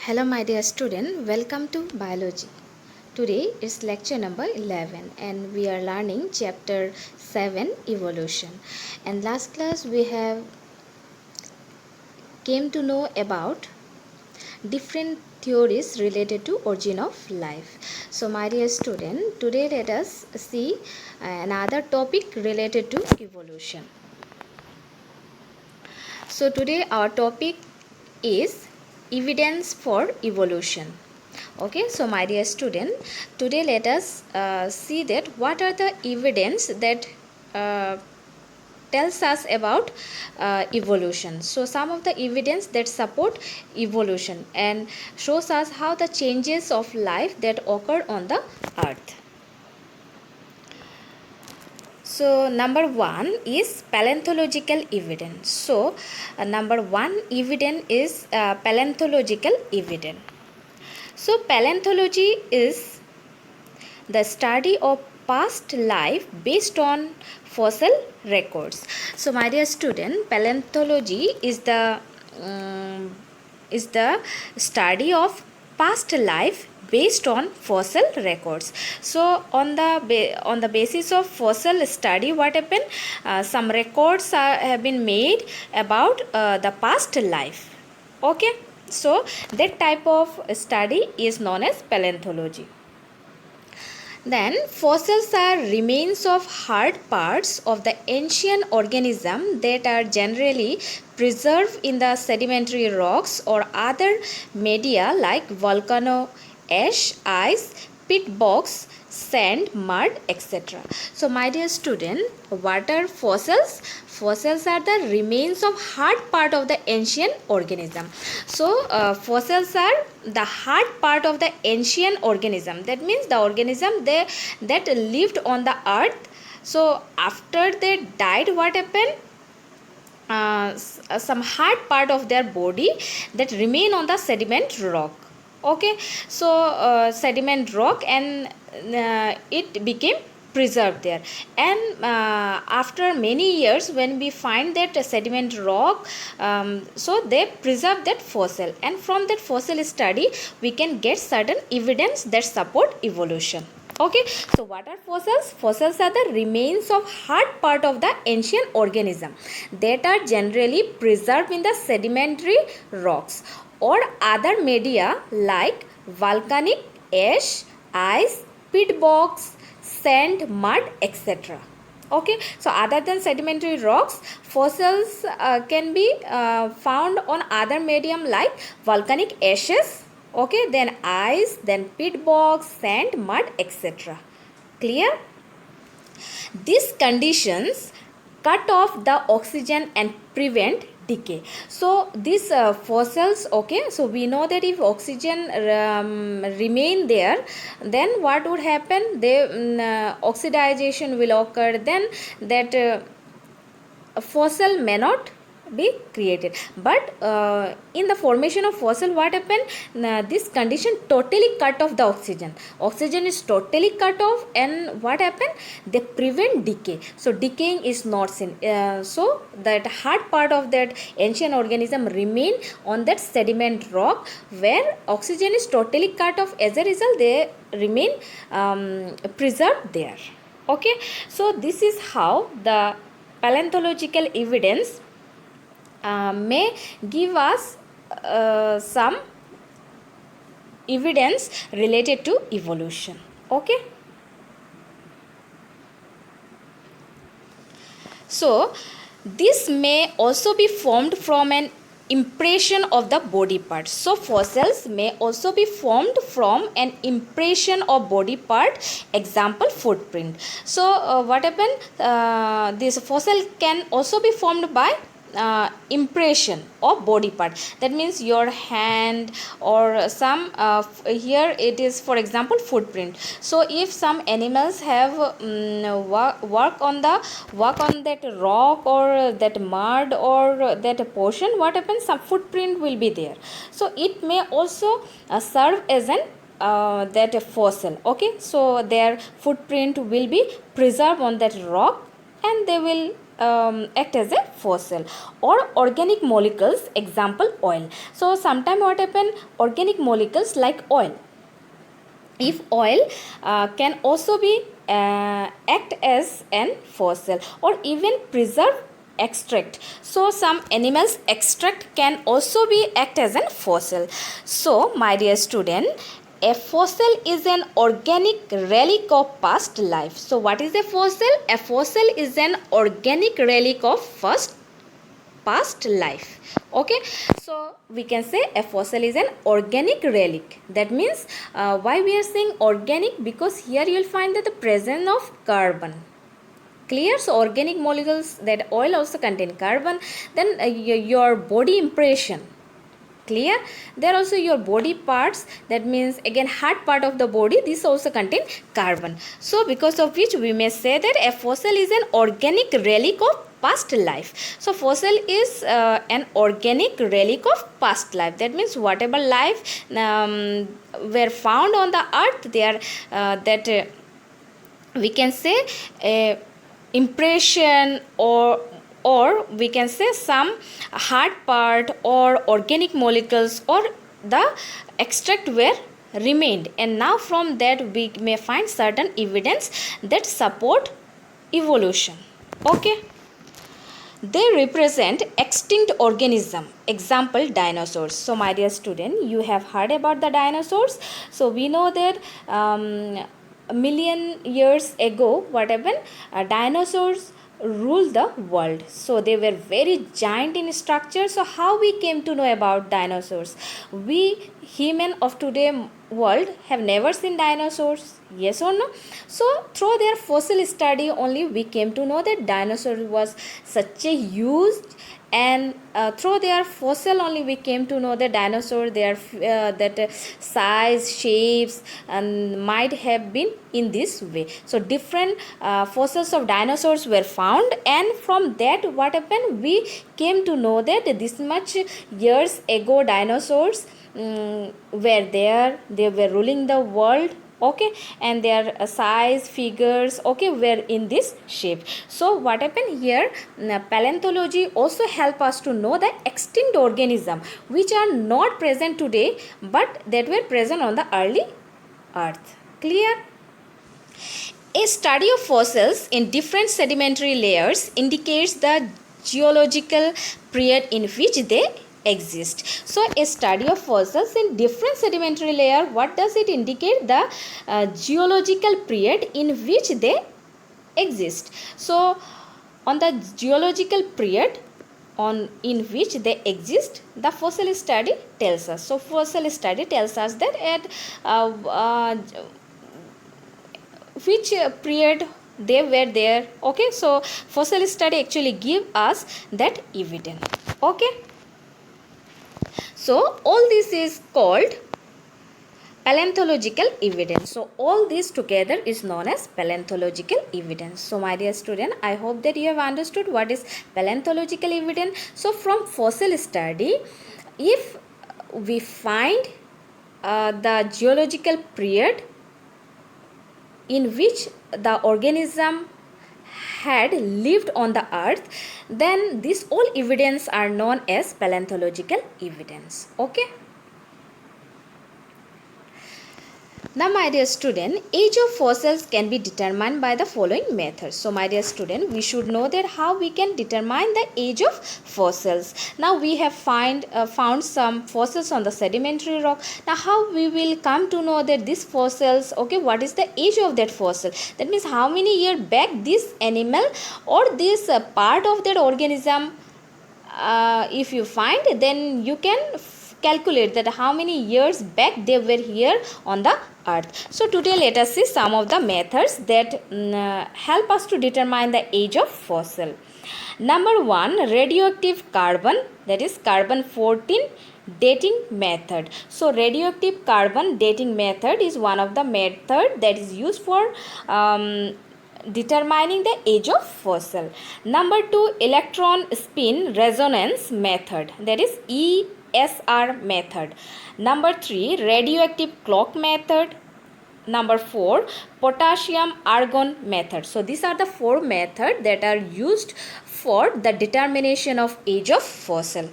Hello my dear student, welcome to biology. Today is lecture number 11 and we are learning chapter 7 evolution. And last class we have came to know about different theories related to origin of life. So my dear student, today let us see another topic related to evolution. So today our topic is evidence for evolution. Okay, so my dear student, today let us see that what are the evidence that tells us about evolution. So some of the evidence that support evolution and shows us how the changes of life that occur on the earth. So number one is paleontological evidence. So number one evidence is paleontological evidence. So paleontology is the study of past life based on fossil records. So my dear student, paleontology is the study of past life based on fossil records. So on the basis of fossil study, what happened, some records have been made about the past life. Okay, so that type of study is known as paleontology. Then fossils are remains of hard parts of the ancient organism that are generally preserved in the sedimentary rocks or other media like volcano ash, ice, pit box, sand, mud, etc. So my dear student, what are fossils? Fossils are the remains of hard part of the ancient organism. So fossils are the hard part of the ancient organism. That means the organism that lived on the earth. So after they died, what happened? Some hard part of their body that remain on the sediment rock. Okay, so sediment rock, and it became preserved there, and after many years when we find that sediment rock, so they preserve that fossil, and from that fossil study we can get certain evidence that support evolution. Okay, so what are fossils? Fossils are the remains of hard part of the ancient organism that are generally preserved in the sedimentary rocks or other media like volcanic ash, ice, pit box, sand, mud, etc. Okay, so other than sedimentary rocks, fossils can be found on other medium like volcanic ashes, okay, then ice, then pit box, sand, mud, etc. Clear? These conditions cut off the oxygen and prevent decay. So these fossils, okay, so we know that if oxygen remain there, then what would happen? Oxidization will occur, then that fossil may not be created. But in the formation of fossil, what happened? This condition totally cut off the oxygen is totally cut off, and what happened? They prevent decay, so decaying is not seen. So that hard part of that ancient organism remain on that sediment rock where oxygen is totally cut off. As a result, they remain preserved there. Okay, so this is how the paleontological evidence may give us some evidence related to evolution. Okay, so this may also be formed from an impression of the body parts. So fossils may also be formed from an impression of body part, example footprint. So what happened, this fossil can also be formed by impression of body part. That means your hand or some here it is, for example, footprint. So if some animals have work on that rock or that mud or that portion, what happens? Some footprint will be there. So it may also serve as an that fossil. Okay, so their footprint will be preserved on that rock, and they will act as a fossil. Or organic molecules, example oil. So sometime what happen, organic molecules like oil, if oil can also be act as an fossil, or even preserve extract. So some animals extract can also be act as an fossil. So my dear student, a fossil is an organic relic of past life. So what is a fossil? A fossil is an organic relic of past life. Okay, so we can say a fossil is an organic relic. That means why we are saying organic, because here you will find that the presence of carbon. Clear? So organic molecules, that oil also contain carbon. Then your body impression. Clear? There also your body parts, that means again heart part of the body, this also contain carbon. So because of which we may say that a fossil is an organic relic of past life. So fossil is an organic relic of past life. That means whatever life were found on the earth, they are we can say a impression, or we can say some hard part or organic molecules or the extract were remained, and now from that we may find certain evidence that support evolution. Okay, they represent extinct organism, example dinosaurs. So my dear student, you have heard about the dinosaurs. So we know that a million years ago what happened, dinosaurs ruled the world. So they were very giant in structure. So how we came to know about dinosaurs? We human of today world have never seen dinosaurs, yes or no? So through their fossil study only we came to know that dinosaur was such a huge, and through their fossil only we came to know that dinosaur, their size, shapes, and might have been in this way. So different fossils of dinosaurs were found, and from that what happened, we came to know that this much years ago dinosaurs were there, they were ruling the world. Okay, and their size, figures, okay, were in this shape. So what happened here, paleontology also help us to know the extinct organism which are not present today but that were present on the early earth. Clear? A study of fossils in different sedimentary layers indicates the geological period in which they exist. So a study of fossils in different sedimentary layer, what does it indicate? The geological period in which they exist. So on the geological period in which they exist, the fossil study tells us. So fossil study tells us that at which period they were there. Okay, so fossil study actually give us that evidence. Okay, so all this is called paleontological evidence. So all this together is known as paleontological evidence. So my dear student, I hope that you have understood what is paleontological evidence. So from fossil study, if we find the geological period in which the organism had lived on the earth, then these all evidence are known as paleontological evidence. Okay. Now my dear student, age of fossils can be determined by the following methods. So my dear student, we should know that how we can determine the age of fossils. Now we have found some fossils on the sedimentary rock. Now how we will come to know that these fossils, okay, what is the age of that fossil? That means how many years back this animal or this part of that organism if you find, then you can calculate that how many years back they were here on the earth. So today let us see some of the methods that help us to determine the age of fossil. Number 1, radioactive carbon, that is carbon 14 dating method. So radioactive carbon dating method is one of the method that is used for determining the age of fossil. Number 2, electron spin resonance method, that is ESR method. Number 3, radioactive clock method. Number 4, potassium argon method. So these are the 4 methods that are used for the determination of age of fossil.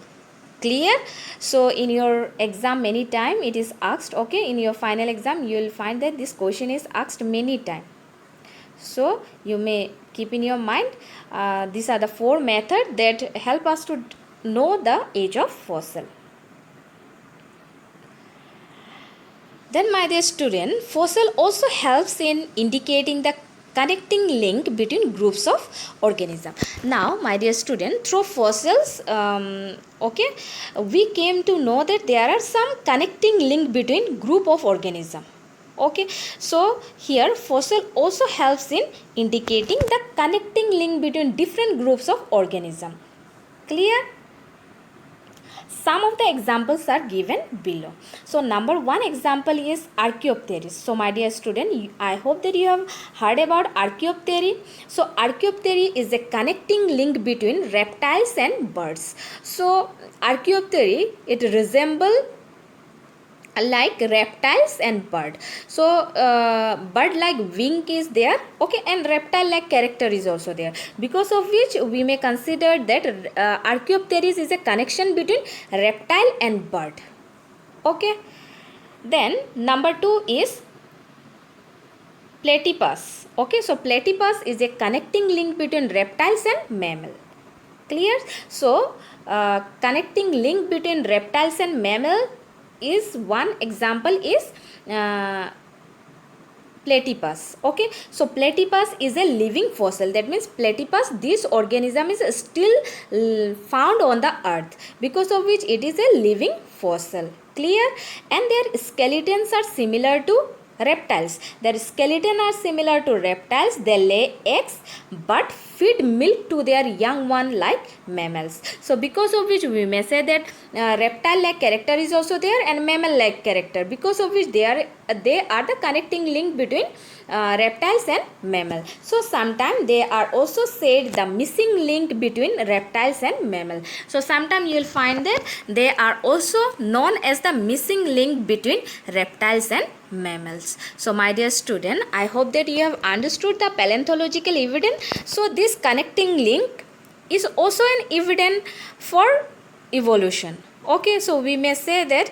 Clear? So in your exam many time it is asked, okay, in your final exam you will find that this question is asked many time. So you may keep in your mind, these are the 4 methods that help us to know the age of fossil. Then my dear student, fossil also helps in indicating the connecting link between groups of organism. Now my dear student, through fossils, okay, we came to know that there are some connecting link between group of organism. Okay, so here fossil also helps in indicating the connecting link between different groups of organism. Clear? Some of the examples are given below. So number 1 example is Archaeopteryx. So my dear student, I hope that you have heard about Archaeopteryx. So Archaeopteryx is a connecting link between reptiles and birds. So Archaeopteryx, it resembles like reptiles and bird. So bird like wing is there, okay, and reptile like character is also there, because of which we may consider that Archaeopteryx is a connection between reptile and bird. Okay, then number 2 is Platypus. Okay, so Platypus is a connecting link between reptiles and mammal. Clear? So connecting link between reptiles and mammal is one example is Platypus. Okay, so Platypus is a living fossil. That means Platypus, this organism is still found on the earth, because of which it is a living fossil. Clear? And their skeletons are similar to reptiles. Their skeleton are similar to reptiles. They lay eggs but feed milk to their young one like mammals. So because of which we may say that reptile like character is also there and mammal like character, because of which they are the connecting link between reptiles and mammal. So sometimes they are also said the missing link between reptiles and mammal. So sometimes you will find that they are also known as the missing link between reptiles and mammals. So my dear student, I hope that you have understood the paleontological evidence. So this connecting link is also an evidence for evolution. Okay, so we may say that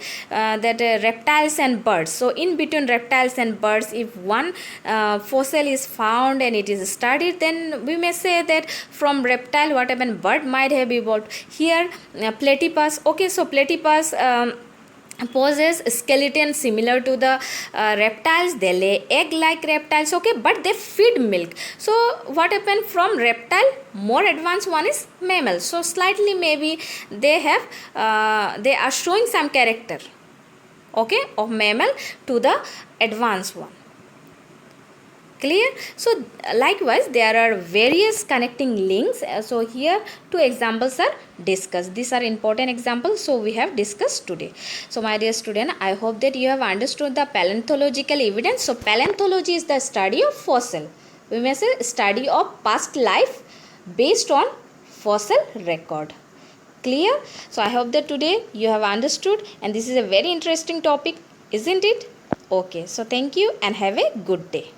reptiles and birds. So in between reptiles and birds, if one fossil is found and it is studied, then we may say that from reptile what happened, bird might have evolved. Here Platypus. Okay, so Platypus possess skeleton similar to the reptiles. They lay egg like reptiles, okay, but they feed milk. So what happened, from reptile more advanced one is mammal, so slightly maybe they have they are showing some character, okay, of mammal to the advanced one. Clear? So likewise there are various connecting links. So here 2 examples are discussed. These are important examples, so we have discussed today. So my dear student, I hope that you have understood the paleontological evidence. So paleontology is the study of fossil. We may say study of past life based on fossil record. Clear? So I hope that today you have understood, and this is a very interesting topic, isn't it? Okay, so thank you and have a good day.